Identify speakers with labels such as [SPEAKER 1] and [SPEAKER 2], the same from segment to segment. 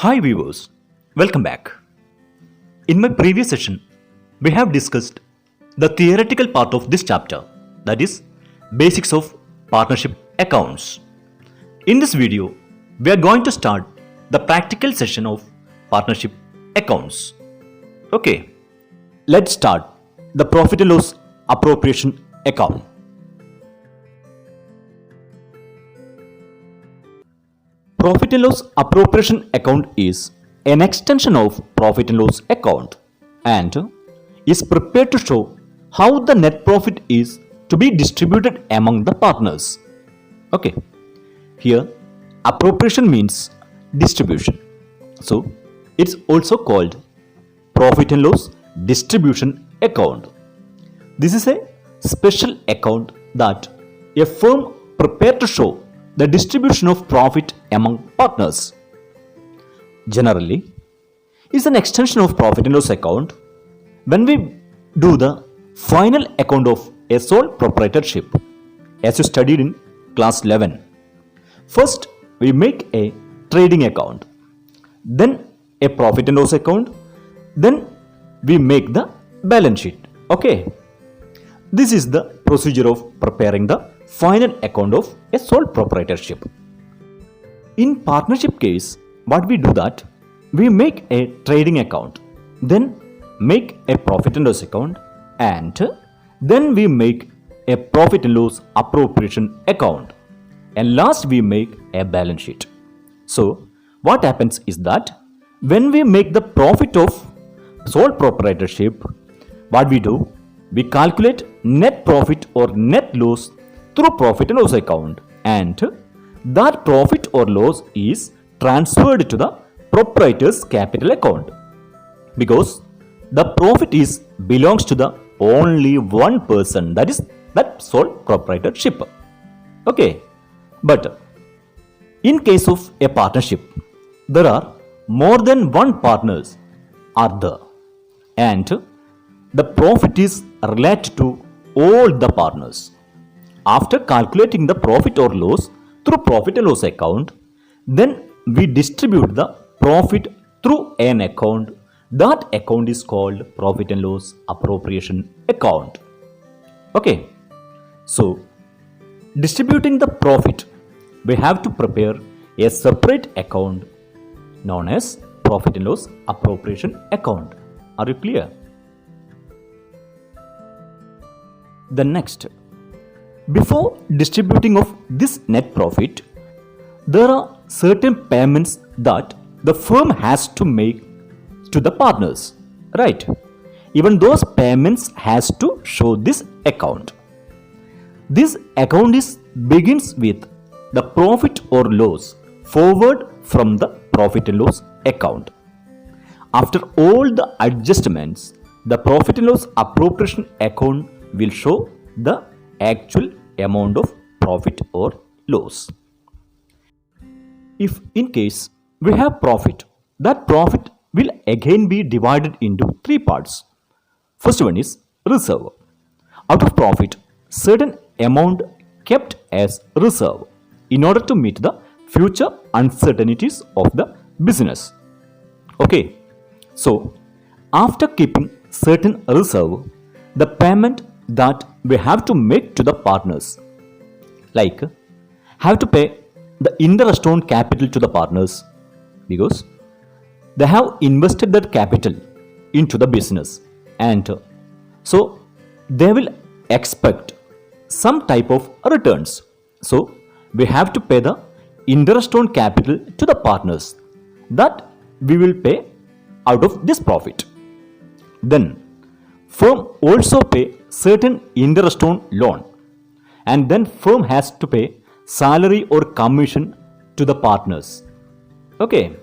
[SPEAKER 1] Hi viewers, welcome back. In my previous session, we have discussed the theoretical part of this chapter, that is, basics of partnership accounts. In this video, we are going to start the practical session of partnership accounts. Okay, let's start the profit and loss appropriation account. Profit and loss appropriation account is an extension of profit and loss account and is prepared to show how the net profit is to be distributed among the partners. Okay, here appropriation means distribution. So it's also called profit and loss distribution account. This is a special account that a firm prepared to show the distribution of profit among partners. Generally, is an extension of profit and loss account when we do the final account of a sole proprietorship, as you studied in class 11. First, we make a trading account, then a profit and loss account, then we make the balance sheet. Okay, this is the procedure of preparing the final account of a sole proprietorship. In partnership case, what we do that we make a trading account, then make a profit and loss account, and then we make a profit and loss appropriation account, and last we make a balance sheet. So what happens is that when we make the profit of sole proprietorship, what we do, we calculate net profit or net loss through profit and loss account, and that profit or loss is transferred to the proprietor's capital account, because the profit is belongs to the only one person, that is that sole proprietorship. Okay, but in case of a partnership, there are more than one partners are there, and the profit is related to all the partners. After calculating the profit or loss through profit and loss account, then we distribute the profit through an account. That account is called profit and loss appropriation account. Okay, so distributing the profit, we have to prepare a separate account known as profit and loss appropriation account. Are you clear? The next, before distributing of this net profit, there are certain payments that the firm has to make to the partners, right? Even those payments has to show this account. This account begins with the profit or loss forward from the profit and loss account. After all the adjustments, the profit and loss appropriation account will show the actual amount of profit or loss. If in case we have profit, that profit will again be divided into three parts. First one is reserve. Out of profit, certain amount kept as reserve in order to meet the future uncertainties of the business. Okay, so after keeping certain reserve, the payment that we have to make to the partners, like have to pay the interest on capital to the partners, because they have invested that capital into the business, and so they will expect some type of returns. So we have to pay the interest on capital to the partners, that we will pay out of this profit. Then firm also pay certain interest on loan, and then firm has to pay salary or commission to the partners. Okay,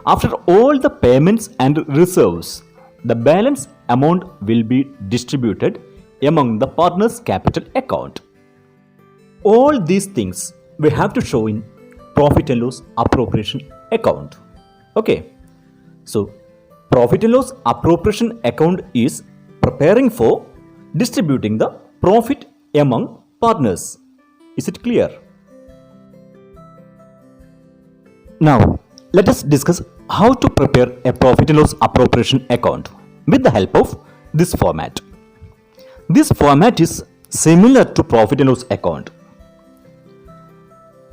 [SPEAKER 1] after all the payments and reserves, the balance amount will be distributed among the partners' capital account. All these things we have to show in profit and loss appropriation account. Okay, so profit and loss appropriation account is preparing for distributing the profit among partners. Is it clear? Now, let us discuss how to prepare a profit and loss appropriation account with the help of this format. This format is similar to profit and loss account.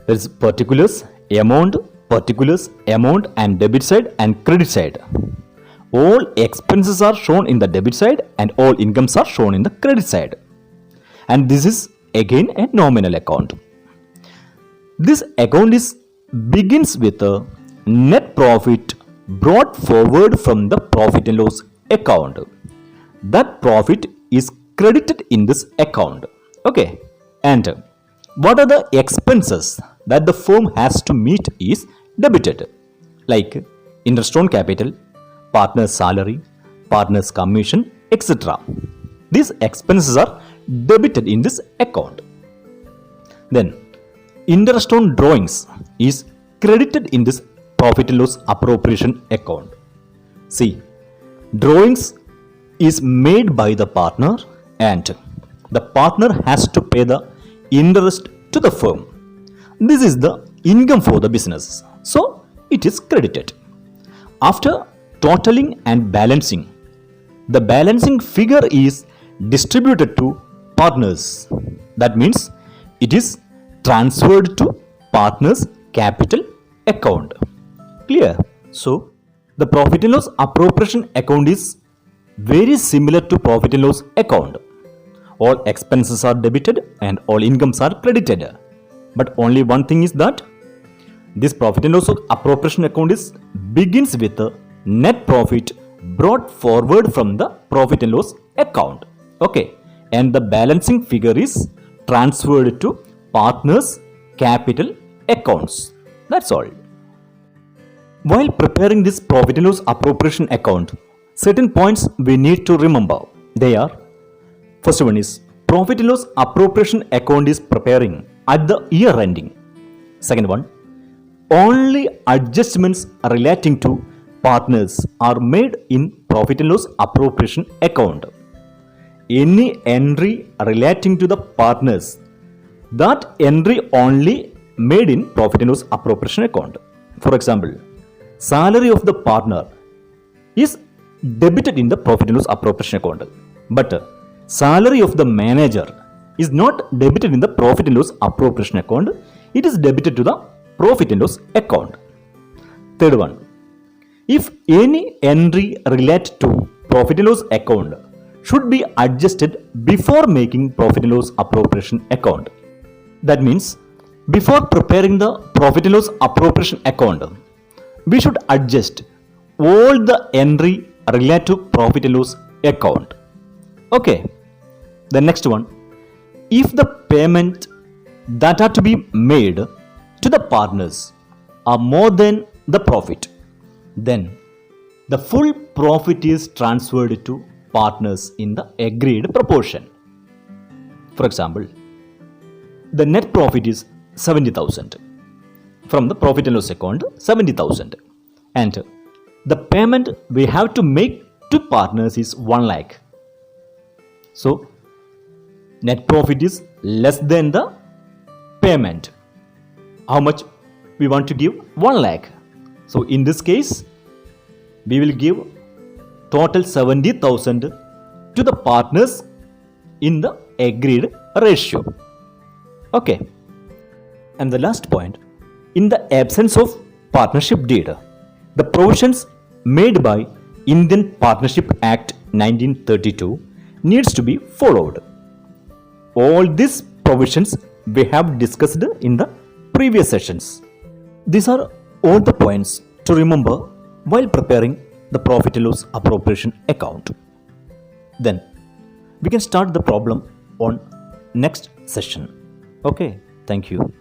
[SPEAKER 1] There is particulars, amount and debit side and credit side. All expenses are shown in the debit side and all incomes are shown in the credit side. And this is again a nominal account. This account begins with a net profit brought forward from the profit and loss account. That profit is credited in this account. Okay. And what are the expenses that the firm has to meet is debited, like interest on capital, partner's salary, partner's commission, etc. These expenses are debited in this account. Then interest on drawings is credited in this profit and loss appropriation account. See, drawings is made by the partner and the partner has to pay the interest to the firm. This is the income for the business, so it is credited. After totaling and balancing, the balancing figure is distributed to partners. That means it is transferred to partner's capital account. Clear? So, the profit and loss appropriation account is very similar to profit and loss account. All expenses are debited and all incomes are credited. But only one thing is that this profit and loss appropriation account begins with a net profit brought forward from the profit and loss account. Okay. And the balancing figure is transferred to partners' capital accounts. That's all. While preparing this profit and loss appropriation account, certain points we need to remember. They are: first one is profit and loss appropriation account is preparing at the year ending. Second one, only adjustments relating to partners are made in profit and loss appropriation account. Any entry relating to the partners, that entry only made in profit and loss appropriation account. For example, salary of the partner is debited in the profit and loss appropriation account, but salary of the manager is not debited in the profit and loss appropriation account. It is debited to the profit and loss account. Third one, if any entry related to profit and loss account should be adjusted before making profit and loss appropriation account. That means before preparing the profit and loss appropriation account, we should adjust all the entry related to profit and loss account. Okay. The next one, if the payment that are to be made to the partners are more than the profit, then the full profit is transferred to partners in the agreed proportion. For example, the net profit is 70,000 from the profit and loss account, 70,000, and the payment we have to make to partners is 1 lakh. So net profit is less than the payment. How much we want to give? 1 lakh. So in this case, we will give total 70,000 to the partners in the agreed ratio. Okay. And the last point, in the absence of partnership deed, the provisions made by Indian Partnership Act 1932 needs to be followed. All these provisions we have discussed in the previous sessions. These are all the points to remember while preparing the profit and loss appropriation account. Then we can start the problem on next session. Okay, thank you.